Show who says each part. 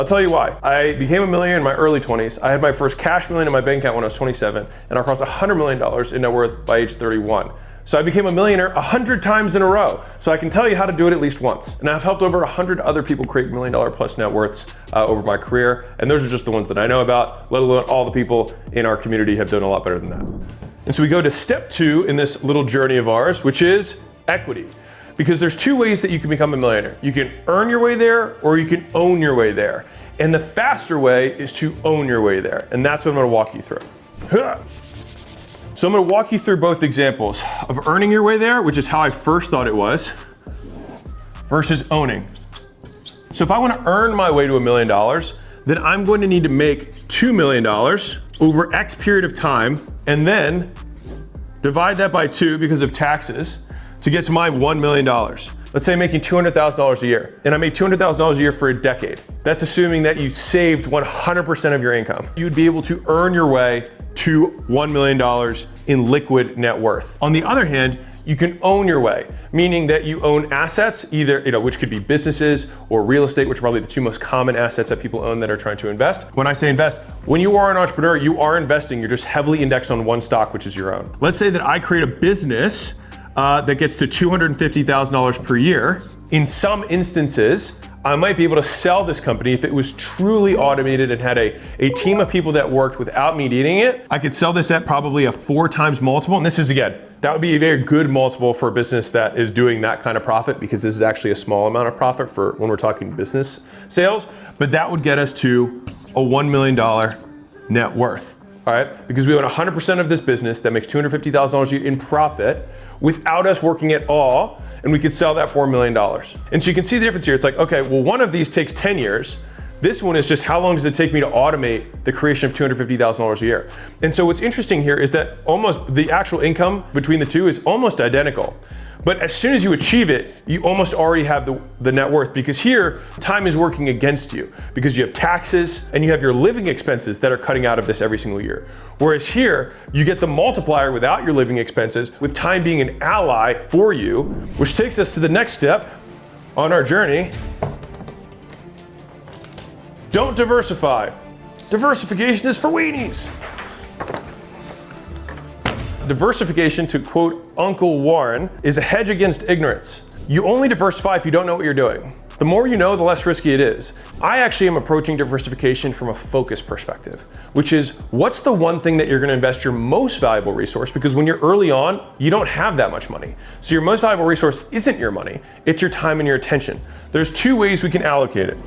Speaker 1: I'll tell you why. I became a millionaire in my early 20s. I had my first cash million in my bank account when I was 27, and I crossed $100 million in net worth by age 31. So I became a millionaire 100 times in a row. So I can tell you how to do it at least once. And I've helped over 100 other people create $1 million plus net worths over my career. And those are just the ones that I know about, let alone all the people in our community have done a lot better than that. And so we go to step 2 in this little journey of ours, which is equity. Because there's 2 ways that you can become a millionaire. You can earn your way there, or you can own your way there. And the faster way is to own your way there. And that's what I'm gonna walk you through. So I'm gonna walk you through both examples of earning your way there, which is how I first thought it was, versus owning. So if I wanna earn my way to $1 million, then I'm going to need to make $2 million over X period of time, and then divide that by 2 because of taxes to get to my $1 million. Let's say I'm making $200,000 a year, and I made $200,000 a year for a decade. That's assuming that you saved 100% of your income. You'd be able to earn your way to $1 million in liquid net worth. On the other hand, you can own your way, meaning that you own assets, either, which could be businesses or real estate, which are probably the 2 most common assets that people own that are trying to invest. When I say invest, when you are an entrepreneur, you are investing, you're just heavily indexed on one stock, which is your own. Let's say that I create a business that gets to $250,000 per year. In some instances, I might be able to sell this company if it was truly automated and had a team of people that worked without me needing it. I could sell this at probably a 4 times multiple. And this is, again, that would be a very good multiple for a business that is doing that kind of profit, because this is actually a small amount of profit for when we're talking business sales. But that would get us to a $1 million net worth. All right, because we own 100% of this business that makes $250,000 a year in profit without us working at all, and we could sell that for $1 million. And so you can see the difference here. It's like, okay, well, one of these takes 10 years. This one is just how long does it take me to automate the creation of $250,000 a year? And so what's interesting here is that almost the actual income between the 2 is almost identical. But as soon as you achieve it, you almost already have the net worth, because here, time is working against you because you have taxes and you have your living expenses that are cutting out of this every single year. Whereas here, you get the multiplier without your living expenses, with time being an ally for you, which takes us to the next step on our journey. Don't diversify. Diversification is for weenies. Diversification, to quote Uncle Warren, is a hedge against ignorance. You only diversify if you don't know what you're doing. The more you know, the less risky it is. I actually am approaching diversification from a focus perspective, which is, what's the one thing that you're gonna invest your most valuable resource? Because when you're early on, you don't have that much money. So your most valuable resource isn't your money, it's your time and your attention. There's 2 ways we can allocate it.